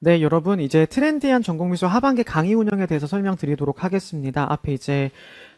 네, 여러분, 이제 트렌디한 전공미술 하반기 강의 운영에 대해서 설명드리도록 하겠습니다. 앞에 이제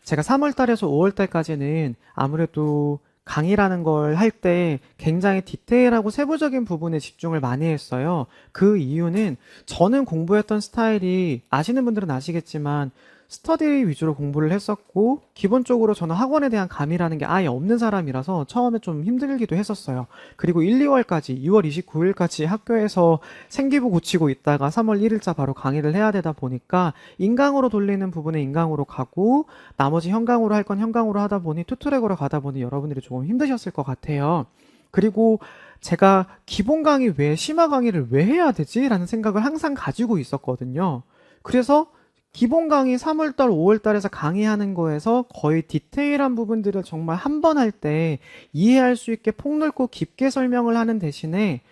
제가 3월 달에서 5월 달까지는 아무래도 강의라는 걸 할 때 굉장히 디테일하고 세부적인 부분에 집중을 많이 했어요. 그 이유는 저는 공부했던 스타일이 아시는 분들은 아시겠지만 스터디 위주로 공부를 했었고 기본적으로 저는 학원에 대한 감이라는 게 아예 없는 사람이라서 처음에 좀 힘들기도 했었어요. 그리고 1, 2월까지 2월 29일까지 학교에서 생기부 고치고 있다가 3월 1일자 바로 강의를 해야 되다 보니까 인강으로 돌리는 부분에 인강으로 가고 나머지 현강으로 할 건 현강으로 하다 보니 투트랙으로 가다 보니 여러분들이 조금 힘드셨을 것 같아요. 그리고 제가 기본 강의 외에 심화 강의를 왜 해야 되지? 라는 생각을 항상 가지고 있었거든요. 그래서 기본 강의 3월달, 5월달에서 강의하는 거에서 거의 디테일한 부분들을 정말 한 번 할 때 이해할 수 있게 폭넓고 깊게 설명을 하는 대신에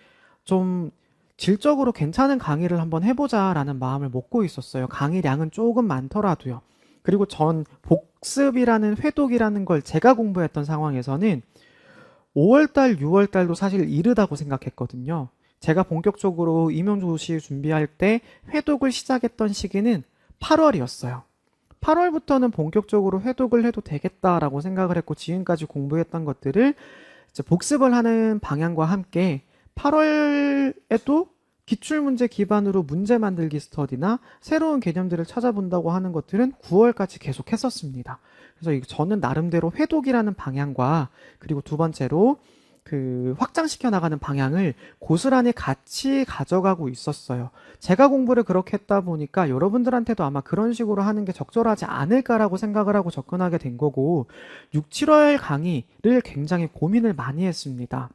좀 질적으로 괜찮은 강의를 한번 해보자라는 마음을 먹고 있었어요. 강의량은 조금 많더라도요. 그리고 전 복습이라는 회독이라는 걸 제가 공부했던 상황에서는 5월달, 6월달도 사실 이르다고 생각했거든요. 제가 본격적으로 임용조시 준비할 때 회독을 시작했던 시기는 8월이었어요. 8월부터는 본격적으로 회독을 해도 되겠다라고 생각을 했고 지금까지 공부했던 것들을 이제 복습을 하는 방향과 함께 8월에도 기출문제 기반으로 문제 만들기 스터디나 새로운 개념들을 찾아본다고 하는 것들은 9월까지 계속 했었습니다. 그래서 저는 나름대로 회독이라는 방향과 그리고 두 번째로 확장시켜 나가는 방향을 고스란히 같이 가져가고 있었어요. 제가 공부를 그렇게 했다 보니까 여러분들한테도 아마 그런 식으로 하는 게 적절하지 않을까라고 생각을 하고 접근하게 된 거고 6, 7월 강의를 굉장히 고민을 많이 했습니다.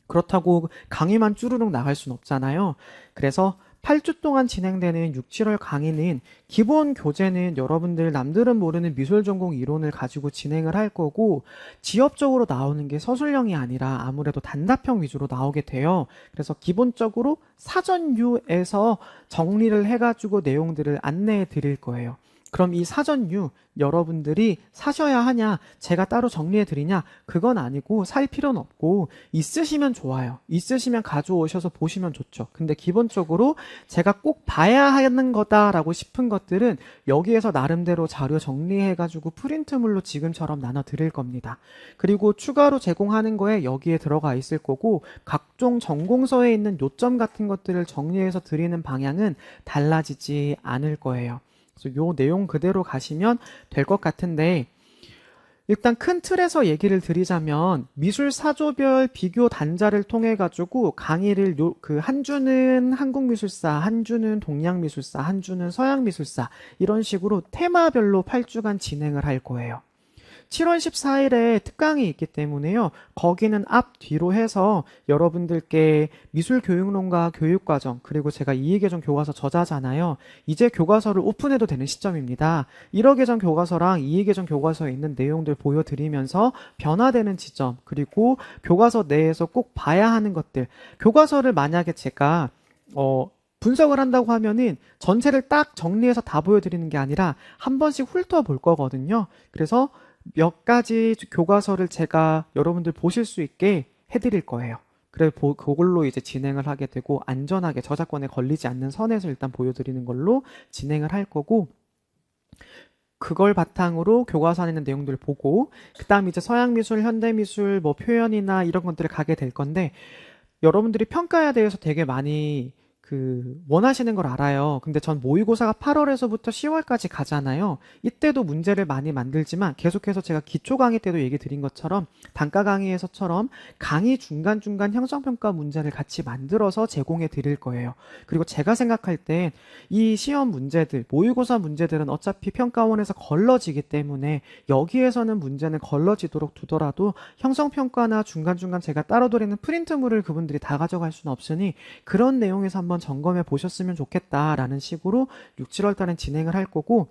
그렇다고 강의만 쭈루룩 나갈 순 없잖아요. 그래서 8주 동안 진행되는 6, 7월 강의는 기본 교재는 여러분들 남들은 모르는 미술 전공 이론을 가지고 진행을 할 거고 지엽적으로 나오는 게 서술형이 아니라 아무래도 단답형 위주로 나오게 돼요. 그래서 기본적으로 사전유에서 정리를 해가지고 내용들을 안내해 드릴 거예요. 그럼 이 사전유 여러분들이 사셔야 하냐, 제가 따로 정리해 드리냐, 그건 아니고 살 필요는 없고 있으시면 좋아요. 있으시면 가져오셔서 보시면 좋죠. 근데 기본적으로 제가 꼭 봐야 하는 거다라고 싶은 것들은 여기에서 나름대로 자료 정리해 가지고 프린트물로 지금처럼 나눠 드릴 겁니다. 그리고 추가로 제공하는 거에 여기에 들어가 있을 거고 각종 전공서에 있는 요점 같은 것들을 정리해서 드리는 방향은 달라지지 않을 거예요. 그래서 요 내용 그대로 가시면 될 것 같은데 일단 큰 틀에서 얘기를 드리자면 미술 사조별 비교 단자를 통해 가지고 강의를 한 주는 한국미술사, 한 주는 동양미술사, 한 주는 서양미술사 이런 식으로 테마별로 8주간 진행을 할 거예요. 7월 14일에 특강이 있기 때문에요. 거기는 앞, 뒤로 해서 여러분들께 미술교육론과 교육과정 그리고 제가 이해계정 교과서 저자잖아요. 이제 교과서를 오픈해도 되는 시점입니다. 1억 계정 교과서랑 이해계정 교과서에 있는 내용들 보여드리면서 변화되는 지점 그리고 교과서 내에서 꼭 봐야 하는 것들 교과서를 만약에 제가 분석을 한다고 하면은 전체를 딱 정리해서 다 보여드리는 게 아니라 한 번씩 훑어볼 거거든요. 그래서 몇 가지 교과서를 제가 여러분들 보실 수 있게 해드릴 거예요. 그래 그걸로 이제 진행을 하게 되고 안전하게 저작권에 걸리지 않는 선에서 일단 보여드리는 걸로 진행을 할 거고 그걸 바탕으로 교과서 안에 있는 내용들을 보고 그 다음 이제 서양미술, 현대미술, 뭐 표현이나 이런 것들을 가게 될 건데 여러분들이 평가에 대해서 되게 많이 원하시는 걸 알아요. 근데 전 모의고사가 8월에서부터 10월까지 가잖아요. 이때도 문제를 많이 만들지만 계속해서 제가 기초 강의 때도 얘기 드린 것처럼 단가 강의에서처럼 강의 중간중간 형성평가 문제를 같이 만들어서 제공해 드릴 거예요. 그리고 제가 생각할 땐 이 시험 문제들, 모의고사 문제들은 어차피 평가원에서 걸러지기 때문에 여기에서는 문제는 걸러지도록 두더라도 형성평가나 중간중간 제가 따로 드리는 프린트물을 그분들이 다 가져갈 수는 없으니 그런 내용에서 한번 점검해 보셨으면 좋겠다라는 식으로 6, 7월 달엔 진행을 할 거고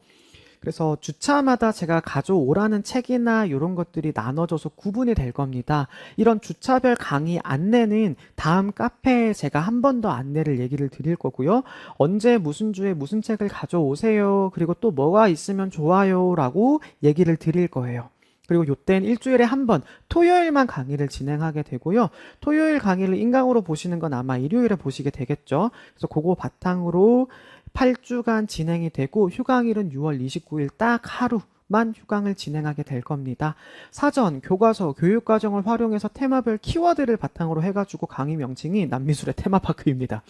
그래서 주차마다 제가 가져오라는 책이나 이런 것들이 나눠져서 구분이 될 겁니다. 이런 주차별 강의 안내는 다음 카페에 제가 한 번 더 안내를 얘기를 드릴 거고요. 언제 무슨 주에 무슨 책을 가져오세요. 그리고 또 뭐가 있으면 좋아요 라고 얘기를 드릴 거예요. 그리고 요때는 일주일에 한 번 토요일만 강의를 진행하게 되고요. 토요일 강의를 인강으로 보시는 건 아마 일요일에 보시게 되겠죠. 그래서 그거 바탕으로 8주간 진행이 되고 휴강일은 6월 29일 딱 하루만 휴강을 진행하게 될 겁니다. 사전, 교과서, 교육과정을 활용해서 테마별 키워드를 바탕으로 해가지고 강의 명칭이 남미술의 테마파크입니다.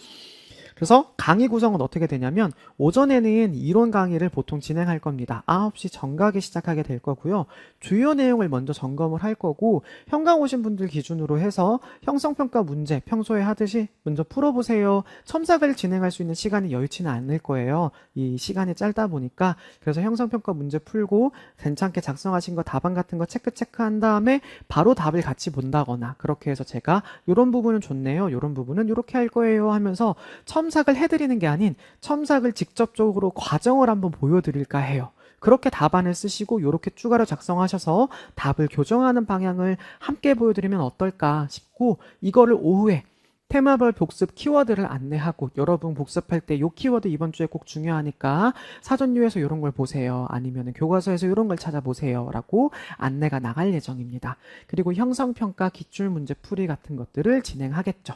그래서 강의 구성은 어떻게 되냐면 오전에는 이론 강의를 보통 진행할 겁니다. 9시 정각에 시작하게 될 거고요. 주요 내용을 먼저 점검을 할 거고 현강 오신 분들 기준으로 해서 형성평가 문제 평소에 하듯이 먼저 풀어보세요. 첨삭을 진행할 수 있는 시간이 여의치는 않을 거예요. 이 시간이 짧다 보니까. 그래서 형성평가 문제 풀고 괜찮게 작성하신 거 답안 같은 거 체크한 다음에 바로 답을 같이 본다거나 그렇게 해서 제가 이런 부분은 좋네요. 이런 부분은 이렇게 할 거예요 하면서 첨삭을 해드리는 게 아닌 첨삭을 직접적으로 과정을 한번 보여드릴까 해요. 그렇게 답안을 쓰시고 이렇게 추가로 작성하셔서 답을 교정하는 방향을 함께 보여드리면 어떨까 싶고 이거를 오후에 테마별 복습 키워드를 안내하고 여러분 복습할 때 이 키워드 이번 주에 꼭 중요하니까 사전류에서 이런 걸 보세요. 아니면 교과서에서 이런 걸 찾아보세요. 라고 안내가 나갈 예정입니다. 그리고 형성평가 기출문제 풀이 같은 것들을 진행하겠죠.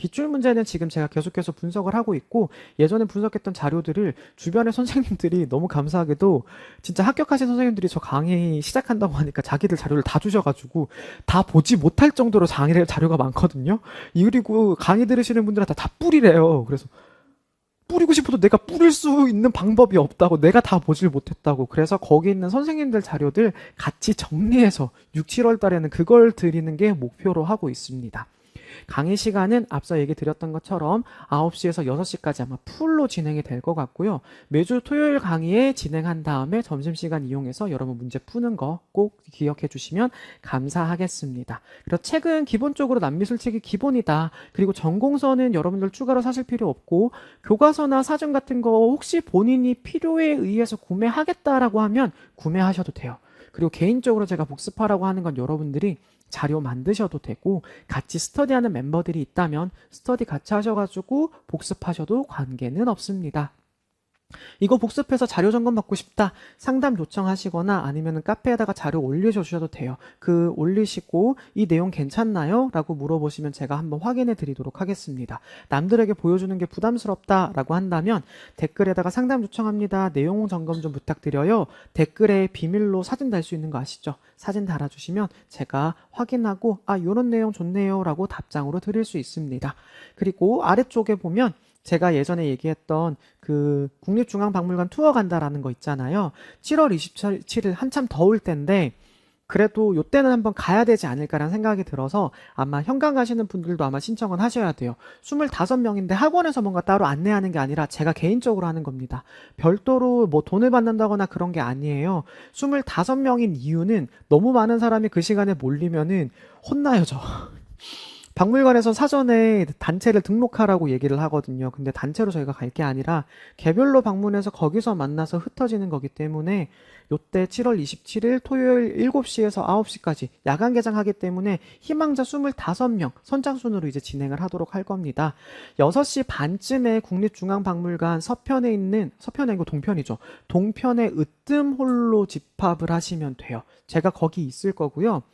기출문제는 지금 제가 계속해서 분석을 하고 있고 예전에 분석했던 자료들을 주변의 선생님들이 너무 감사하게도 진짜 합격하신 선생님들이 저 강의 시작한다고 하니까 자기들 자료를 다 주셔가지고 다 보지 못할 정도로 자료가 많거든요. 그리고 강의 들으시는 분들한테 다 뿌리래요. 그래서 뿌리고 싶어도 내가 뿌릴 수 있는 방법이 없다고 내가 다 보질 못했다고 그래서 거기 있는 선생님들 자료들 같이 정리해서 6, 7월 달에는 그걸 드리는 게 목표로 하고 있습니다. 강의 시간은 앞서 얘기 드렸던 것처럼 9시에서 6시까지 아마 풀로 진행이 될 것 같고요. 매주 토요일 강의에 진행한 다음에 점심시간 이용해서 여러분 문제 푸는 거 꼭 기억해 주시면 감사하겠습니다. 그리고 책은 기본적으로 남미술 책이 기본이다. 그리고 전공서는 여러분들 추가로 사실 필요 없고 교과서나 사전 같은 거 혹시 본인이 필요에 의해서 구매하겠다라고 하면 구매하셔도 돼요. 그리고 개인적으로 제가 복습하라고 하는 건 여러분들이 자료 만드셔도 되고 같이 스터디하는 멤버들이 있다면 스터디 같이 하셔가지고 복습하셔도 관계는 없습니다. 이거 복습해서 자료 점검 받고 싶다. 상담 요청하시거나 아니면 카페에다가 자료 올려주셔도 돼요. 그 올리시고 이 내용 괜찮나요? 라고 물어보시면 제가 한번 확인해 드리도록 하겠습니다. 남들에게 보여주는 게 부담스럽다 라고 한다면 댓글에다가 상담 요청합니다. 내용 점검 좀 부탁드려요. 댓글에 비밀로 사진 달 수 있는 거 아시죠? 사진 달아주시면 제가 확인하고 요런 내용 좋네요 라고 답장으로 드릴 수 있습니다. 그리고 아래쪽에 보면 제가 예전에 얘기했던 그 국립중앙박물관 투어 간다라는 거 있잖아요. 7월 27일 한참 더울 때인데 그래도 요때는 한번 가야 되지 않을까라는 생각이 들어서 아마 현강 가시는 분들도 아마 신청은 하셔야 돼요. 25명인데 학원에서 뭔가 따로 안내하는 게 아니라 제가 개인적으로 하는 겁니다. 별도로 뭐 돈을 받는다거나 그런 게 아니에요. 25명인 이유는 너무 많은 사람이 그 시간에 몰리면은 혼나요, 저. 박물관에서 사전에 단체를 등록하라고 얘기를 하거든요. 근데 단체로 저희가 갈 게 아니라 개별로 방문해서 거기서 만나서 흩어지는 거기 때문에 요때 7월 27일 토요일 7시에서 9시까지 야간 개장하기 때문에 희망자 25명 선착순으로 이제 진행을 하도록 할 겁니다. 6시 반쯤에 국립중앙박물관 서편에 이거 동편이죠. 동편의 으뜸홀로 집합을 하시면 돼요. 제가 거기 있을 거고요.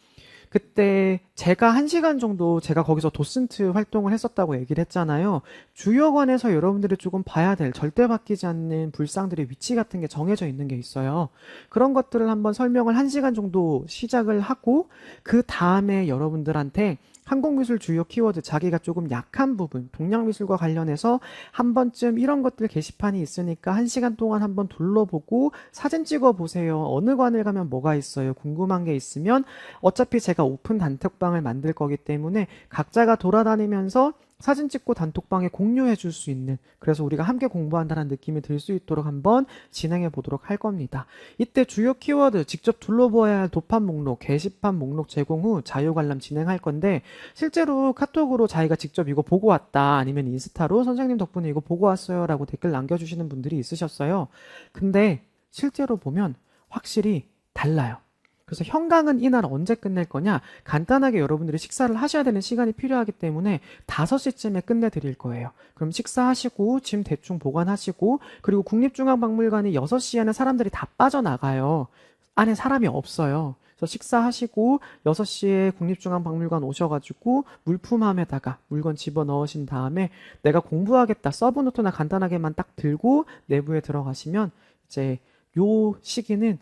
그때 제가 1시간 정도 제가 거기서 도슨트 활동을 했었다고 얘기를 했잖아요. 주요관에서 여러분들이 조금 봐야 될 절대 바뀌지 않는 불상들의 위치 같은 게 정해져 있는 게 있어요. 그런 것들을 한번 설명을 1시간 정도 시작을 하고 그 다음에 여러분들한테 한국미술 주요 키워드 자기가 조금 약한 부분 동양미술과 관련해서 한 번쯤 이런 것들 게시판이 있으니까 1시간 동안 한번 둘러보고 사진 찍어 보세요. 어느 관을 가면 뭐가 있어요. 궁금한 게 있으면 어차피 제가 오픈 단톡방을 만들 거기 때문에 각자가 돌아다니면서 사진 찍고 단톡방에 공유해 줄 수 있는 그래서 우리가 함께 공부한다는 느낌이 들 수 있도록 한번 진행해 보도록 할 겁니다. 이때 주요 키워드 직접 둘러보아야 할 도판 목록, 게시판 목록 제공 후 자유관람 진행할 건데 실제로 카톡으로 자기가 직접 이거 보고 왔다 아니면 인스타로 선생님 덕분에 이거 보고 왔어요 라고 댓글 남겨주시는 분들이 있으셨어요. 근데 실제로 보면 확실히 달라요. 그래서 현강은 이날 언제 끝낼 거냐? 간단하게 여러분들이 식사를 하셔야 되는 시간이 필요하기 때문에 5시쯤에 끝내드릴 거예요. 그럼 식사하시고 짐 대충 보관하시고 그리고 국립중앙박물관이 6시에는 사람들이 다 빠져나가요. 안에 사람이 없어요. 그래서 식사하시고 6시에 국립중앙박물관 오셔가지고 물품함에다가 물건 집어넣으신 다음에 내가 공부하겠다 서브노트나 간단하게만 딱 들고 내부에 들어가시면 이제 요 시기는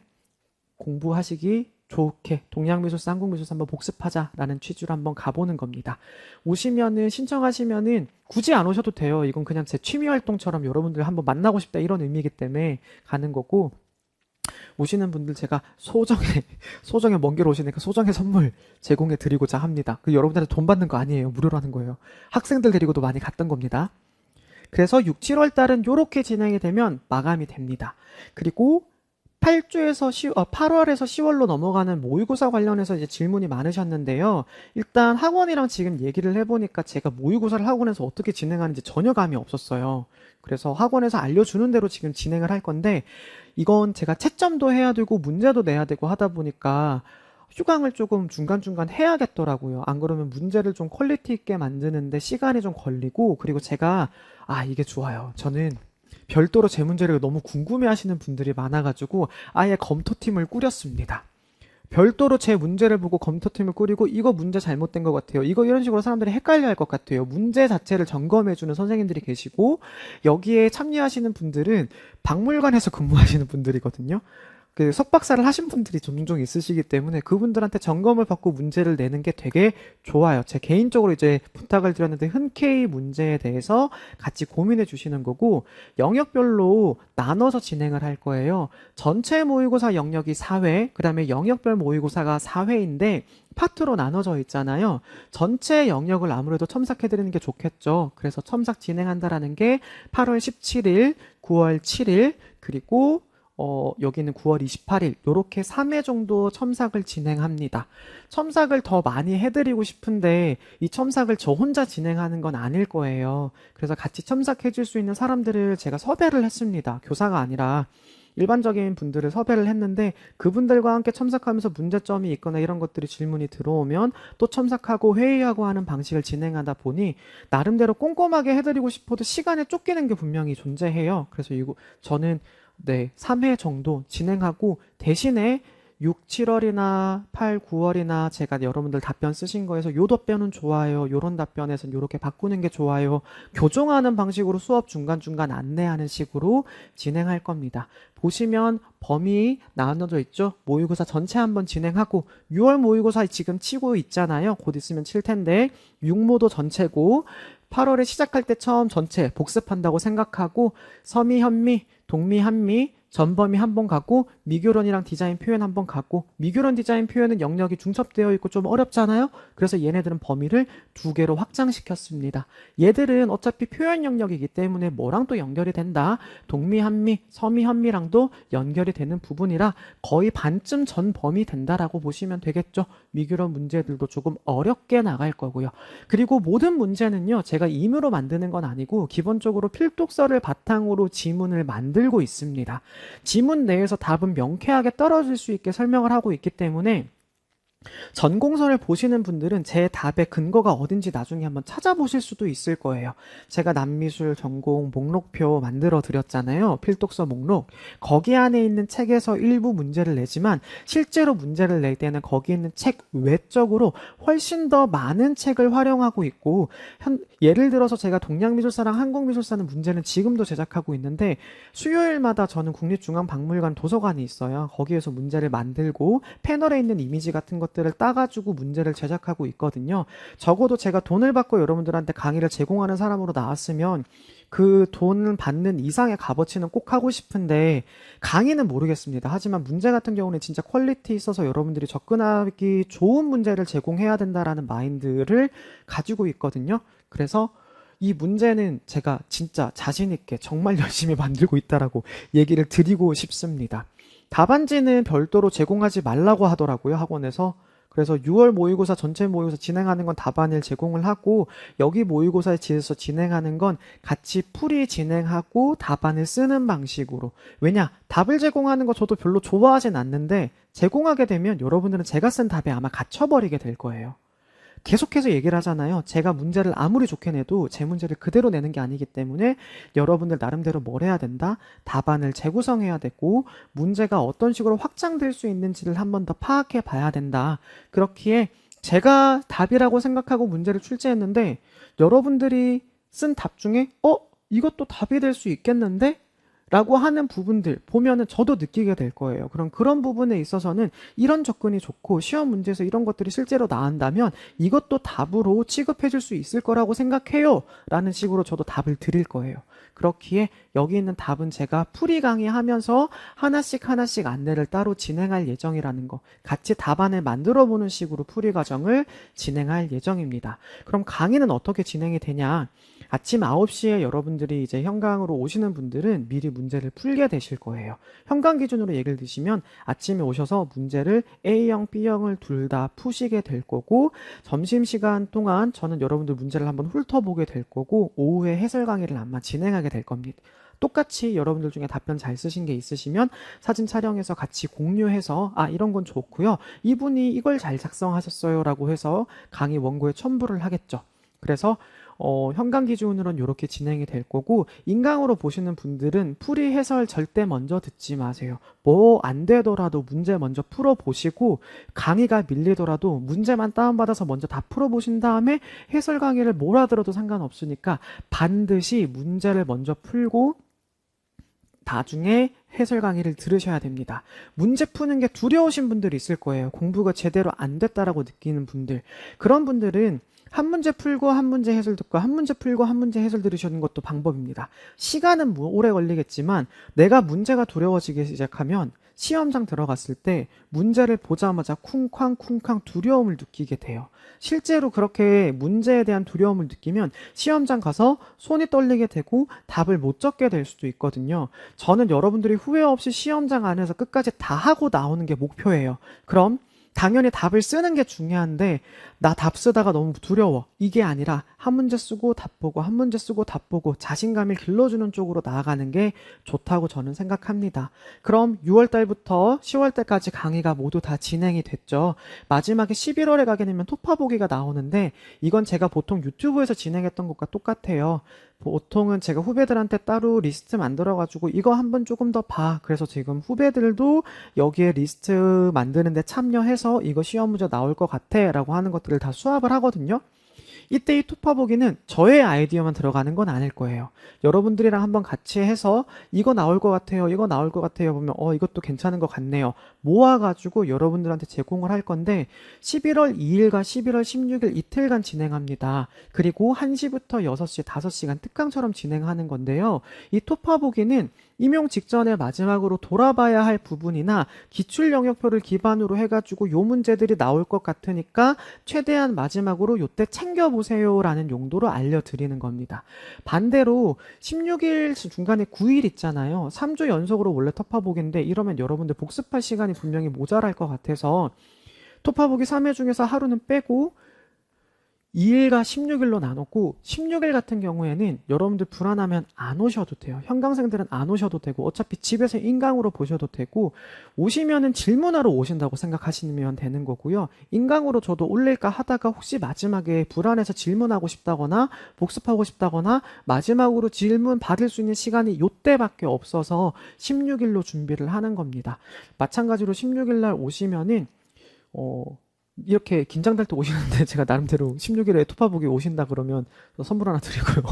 공부하시기 좋게 동양미술사, 한국미술사 한번 복습하자라는 취지로 한번 가보는 겁니다. 오시면은 신청하시면은 굳이 안 오셔도 돼요. 이건 그냥 제 취미 활동처럼 여러분들 한번 만나고 싶다 이런 의미이기 때문에 가는 거고, 오시는 분들 제가 소정에 먼 길 오시니까 소정의 선물 제공해 드리고자 합니다. 그 여러분들한테 돈 받는 거 아니에요. 무료로 하는 거예요. 학생들 데리고도 많이 갔던 겁니다. 그래서 6, 7월 달은 요렇게 진행이 되면 마감이 됩니다. 그리고 8월에서 10월로 넘어가는 모의고사 관련해서 이제 질문이 많으셨는데요. 일단 학원이랑 지금 얘기를 해보니까 제가 모의고사를 학원에서 어떻게 진행하는지 전혀 감이 없었어요. 그래서 학원에서 알려주는 대로 지금 진행을 할 건데, 이건 제가 채점도 해야 되고 문제도 내야 되고 하다 보니까 휴강을 조금 중간중간 해야겠더라고요. 안 그러면 문제를 좀 퀄리티 있게 만드는데 시간이 좀 걸리고, 그리고 제가 이게 좋아요. 저는 별도로 제 문제를 너무 궁금해 하시는 분들이 많아가지고 아예 검토팀을 꾸렸습니다. 별도로 제 문제를 보고 검토팀을 꾸리고, 이거 문제 잘못된 것 같아요, 이거 이런 식으로 사람들이 헷갈려 할 것 같아요. 문제 자체를 점검해주는 선생님들이 계시고, 여기에 참여하시는 분들은 박물관에서 근무하시는 분들이거든요. 그 석박사를 하신 분들이 종종 있으시기 때문에 그분들한테 점검을 받고 문제를 내는 게 되게 좋아요. 제 개인적으로 이제 부탁을 드렸는데 흔쾌히 문제에 대해서 같이 고민해 주시는 거고, 영역별로 나눠서 진행을 할 거예요. 전체 모의고사 영역이 4회, 그 다음에 영역별 모의고사가 4회인데 파트로 나눠져 있잖아요. 전체 영역을 아무래도 첨삭해 드리는 게 좋겠죠. 그래서 첨삭 진행한다라는 게 8월 17일, 9월 7일, 그리고 여기는 9월 28일, 요렇게 3회 정도 첨삭을 진행합니다. 첨삭을 더 많이 해드리고 싶은데 이 첨삭을 저 혼자 진행하는 건 아닐 거예요. 그래서 같이 첨삭해 줄 수 있는 사람들을 제가 섭외를 했습니다. 교사가 아니라 일반적인 분들을 섭외를 했는데, 그분들과 함께 첨삭하면서 문제점이 있거나 이런 것들이 질문이 들어오면 또 첨삭하고 회의하고 하는 방식을 진행하다 보니 나름대로 꼼꼼하게 해드리고 싶어도 시간에 쫓기는 게 분명히 존재해요. 그래서 저는 3회 정도 진행하고, 대신에 6, 7월이나 8, 9월이나 제가 여러분들 답변 쓰신 거에서 요 답변은 좋아요, 요런 답변에서 요렇게 바꾸는 게 좋아요, 교정하는 방식으로 수업 중간중간 안내하는 식으로 진행할 겁니다. 보시면 범위 나눠져 있죠? 모의고사 전체 한번 진행하고, 6월 모의고사 지금 치고 있잖아요. 곧 있으면 칠 텐데 6모도 전체고, 8월에 시작할 때 처음 전체 복습한다고 생각하고, 서미, 현미, 동미, 한미, 전범위 한번 가고, 미교론이랑 디자인 표현 한번 가고, 미교론 디자인 표현은 영역이 중첩되어 있고 좀 어렵잖아요. 그래서 얘네들은 범위를 2개로 확장시켰습니다. 얘들은 어차피 표현 영역이기 때문에 뭐랑 또 연결이 된다. 동미, 한미, 서미, 현미랑도 연결이 되는 부분이라 거의 반쯤 전 범위 된다라고 보시면 되겠죠. 미교론 문제들도 조금 어렵게 나갈 거고요. 그리고 모든 문제는요, 제가 임의로 만드는 건 아니고 기본적으로 필독서를 바탕으로 지문을 만들고 있습니다. 지문 내에서 답은 명쾌하게 떨어질 수 있게 설명을 하고 있기 때문에 전공서를 보시는 분들은 제 답의 근거가 어딘지 나중에 한번 찾아보실 수도 있을 거예요. 제가 남미술 전공 목록표 만들어 드렸잖아요. 필독서 목록. 거기 안에 있는 책에서 일부 문제를 내지만 실제로 문제를 낼 때는 거기 있는 책 외적으로 훨씬 더 많은 책을 활용하고 있고, 예를 들어서 제가 동양미술사랑 한국미술사는 문제는 지금도 제작하고 있는데, 수요일마다 저는 국립중앙박물관 도서관이 있어요. 거기에서 문제를 만들고 패널에 있는 이미지 같은 것들을 따가지고 문제를 제작하고 있거든요. 적어도 제가 돈을 받고 여러분들한테 강의를 제공하는 사람으로 나왔으면 그 돈을 받는 이상의 값어치는 꼭 하고 싶은데, 강의는 모르겠습니다. 하지만 문제 같은 경우는 진짜 퀄리티 있어서 여러분들이 접근하기 좋은 문제를 제공해야 된다라는 마인드를 가지고 있거든요. 그래서 이 문제는 제가 진짜 자신 있게 정말 열심히 만들고 있다라고 얘기를 드리고 싶습니다. 답안지는 별도로 제공하지 말라고 하더라고요, 학원에서. 그래서 6월 모의고사 전체 모의고사 진행하는 건 답안을 제공을 하고, 여기 모의고사에 지어서 진행하는 건 같이 풀이 진행하고 답안을 쓰는 방식으로. 왜냐, 답을 제공하는 거 저도 별로 좋아하진 않는데 제공하게 되면 여러분들은 제가 쓴 답에 아마 갇혀버리게 될 거예요. 계속해서 얘기를 하잖아요. 제가 문제를 아무리 좋게 내도 제 문제를 그대로 내는 게 아니기 때문에 여러분들 나름대로 뭘 해야 된다? 답안을 재구성해야 되고 문제가 어떤 식으로 확장될 수 있는지를 한 번 더 파악해 봐야 된다. 그렇기에 제가 답이라고 생각하고 문제를 출제했는데 여러분들이 쓴 답 중에 이것도 답이 될 수 있겠는데? 라고 하는 부분들 보면은 저도 느끼게 될 거예요. 그럼 그런 부분에 있어서는 이런 접근이 좋고 시험 문제에서 이런 것들이 실제로 나온다면 이것도 답으로 취급해 줄 수 있을 거라고 생각해요. 라는 식으로 저도 답을 드릴 거예요. 그렇기에 여기 있는 답은 제가 풀이 강의하면서 하나씩 하나씩 안내를 따로 진행할 예정이라는 거, 같이 답안을 만들어 보는 식으로 풀이 과정을 진행할 예정입니다. 그럼 강의는 어떻게 진행이 되냐? 아침 9시에 여러분들이 이제 현강으로 오시는 분들은 미리 문제를 풀게 되실 거예요. 현강 기준으로 얘기를 드시면 아침에 오셔서 문제를 A형, B형을 둘 다 푸시게 될 거고 점심시간 동안 저는 여러분들 문제를 한번 훑어보게 될 거고 오후에 해설 강의를 아마 진행하게 될 겁니다. 똑같이 여러분들 중에 답변 잘 쓰신 게 있으시면 사진 촬영해서 같이 공유해서 이런 건 좋고요. 이분이 이걸 잘 작성하셨어요 라고 해서 강의 원고에 첨부를 하겠죠. 그래서 현강 기준으로는 이렇게 진행이 될 거고 인강으로 보시는 분들은 풀이 해설 절대 먼저 듣지 마세요. 뭐 안 되더라도 문제 먼저 풀어보시고 강의가 밀리더라도 문제만 다운받아서 먼저 다 풀어보신 다음에 해설 강의를 몰아들어도 상관없으니까 반드시 문제를 먼저 풀고 나중에 해설 강의를 들으셔야 됩니다. 문제 푸는 게 두려우신 분들이 있을 거예요. 공부가 제대로 안 됐다라고 느끼는 분들. 그런 분들은 한 문제 풀고 한 문제 해설 듣고 한 문제 풀고 한 문제 해설 들으시는 것도 방법입니다. 시간은 오래 걸리겠지만 내가 문제가 두려워지기 시작하면 시험장 들어갔을 때 문제를 보자마자 쿵쾅쿵쾅 두려움을 느끼게 돼요. 실제로 그렇게 문제에 대한 두려움을 느끼면 시험장 가서 손이 떨리게 되고 답을 못 적게 될 수도 있거든요. 저는 여러분들이 후회 없이 시험장 안에서 끝까지 다 하고 나오는 게 목표예요. 그럼 당연히 답을 쓰는 게 중요한데 나 답 쓰다가 너무 두려워. 이게 아니라 한 문제 쓰고 답 보고 한 문제 쓰고 답 보고 자신감을 길러주는 쪽으로 나아가는 게 좋다고 저는 생각합니다. 그럼 6월 달부터 10월 달까지 강의가 모두 다 진행이 됐죠. 마지막에 11월에 가게 되면 토파보기가 나오는데 이건 제가 보통 유튜브에서 진행했던 것과 똑같아요. 보통은 제가 후배들한테 따로 리스트 만들어가지고 이거 한번 조금 더 봐. 그래서 지금 후배들도 여기에 리스트 만드는데 참여해서 이거 시험 문제 나올 것 같아 라고 하는 것들을 다 수합을 하거든요. 이때 이 토파보기는 저의 아이디어만 들어가는 건 아닐 거예요. 여러분들이랑 한번 같이 해서 이거 나올 것 같아요. 이거 나올 것 같아요. 보면 이것도 괜찮은 것 같네요. 모아가지고 여러분들한테 제공을 할 건데 11월 2일과 11월 16일 이틀간 진행합니다. 그리고 1시부터 6시, 5시간 특강처럼 진행하는 건데요. 이 토파보기는 임용 직전에 마지막으로 돌아봐야 할 부분이나 기출 영역표를 기반으로 해가지고 요 문제들이 나올 것 같으니까 최대한 마지막으로 요때 챙겨보세요 라는 용도로 알려드리는 겁니다. 반대로 16일 중간에 9일 있잖아요. 3주 연속으로 원래 토파보기인데 이러면 여러분들 복습할 시간이 분명히 모자랄 것 같아서 토파보기 3회 중에서 하루는 빼고 2일과 16일로 나눴고 16일 같은 경우에는 여러분들 불안하면 안 오셔도 돼요. 현강생들은 안 오셔도 되고 어차피 집에서 인강으로 보셔도 되고 오시면은 질문하러 오신다고 생각하시면 되는 거고요. 인강으로 저도 올릴까 하다가 혹시 마지막에 불안해서 질문하고 싶다거나 복습하고 싶다거나 마지막으로 질문 받을 수 있는 시간이 요때밖에 없어서 16일로 준비를 하는 겁니다. 마찬가지로 16일 날 오시면은 이렇게 긴장될 때 오시는데 제가 나름대로 16일에 토파보기 오신다 그러면 선물 하나 드리고요.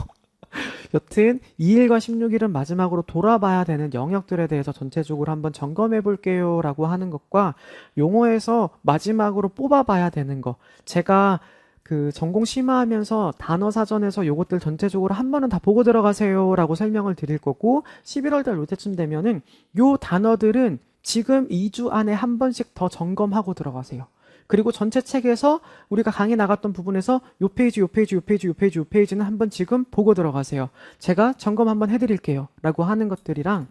여튼 2일과 16일은 마지막으로 돌아봐야 되는 영역들에 대해서 전체적으로 한번 점검해 볼게요 라고 하는 것과 용어에서 마지막으로 뽑아봐야 되는 거 제가 그 전공 심화하면서 단어 사전에서 요것들 전체적으로 한 번은 다 보고 들어가세요 라고 설명을 드릴 거고 11월 달 요때쯤 되면은 요 단어들은 지금 2주 안에 한 번씩 더 점검하고 들어가세요. 그리고 전체 책에서 우리가 강의 나갔던 부분에서 요 페이지, 요 페이지, 요 페이지, 요 페이지, 요 페이지는 한번 지금 보고 들어가세요. 제가 점검 한번 해드릴게요. 라고 하는 것들이랑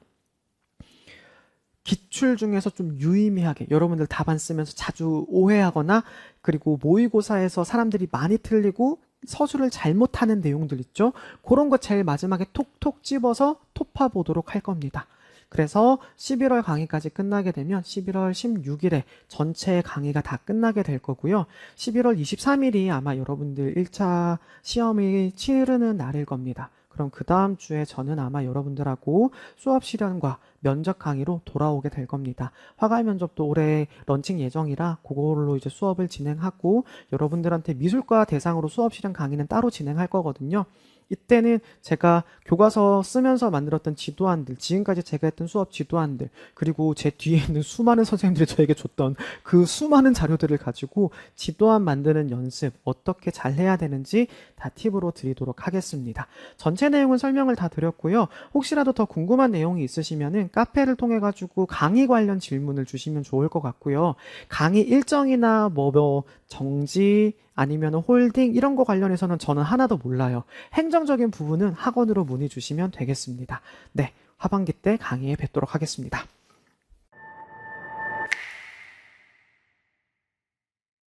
기출 중에서 좀 유의미하게 여러분들 답안 쓰면서 자주 오해하거나 그리고 모의고사에서 사람들이 많이 틀리고 서술을 잘못하는 내용들 있죠. 그런 거 제일 마지막에 톡톡 집어서 토파 보도록 할 겁니다. 그래서 11월 강의까지 끝나게 되면 11월 16일에 전체 강의가 다 끝나게 될 거고요. 11월 23일이 아마 여러분들 1차 시험을 치르는 날일 겁니다. 그럼 그 다음 주에 저는 아마 여러분들하고 수업 실현과 면접 강의로 돌아오게 될 겁니다. 화가의 면접도 올해 런칭 예정이라 그걸로 이제 수업을 진행하고 여러분들한테 미술과 대상으로 수업 실현 강의는 따로 진행할 거거든요. 이때는 제가 교과서 쓰면서 만들었던 지도안들, 지금까지 제가 했던 수업 지도안들, 그리고 제 뒤에 있는 수많은 선생님들이 저에게 줬던 그 수많은 자료들을 가지고 지도안 만드는 연습, 어떻게 잘 해야 되는지 다 팁으로 드리도록 하겠습니다. 전체 내용은 설명을 다 드렸고요. 혹시라도 더 궁금한 내용이 있으시면은 카페를 통해 가지고 강의 관련 질문을 주시면 좋을 것 같고요. 강의 일정이나 뭐 정지 아니면 홀딩 이런 거 관련해서는 저는 하나도 몰라요. 행정적인 부분은 학원으로 문의 주시면 되겠습니다. 네, 하반기 때 강의에 뵙도록 하겠습니다.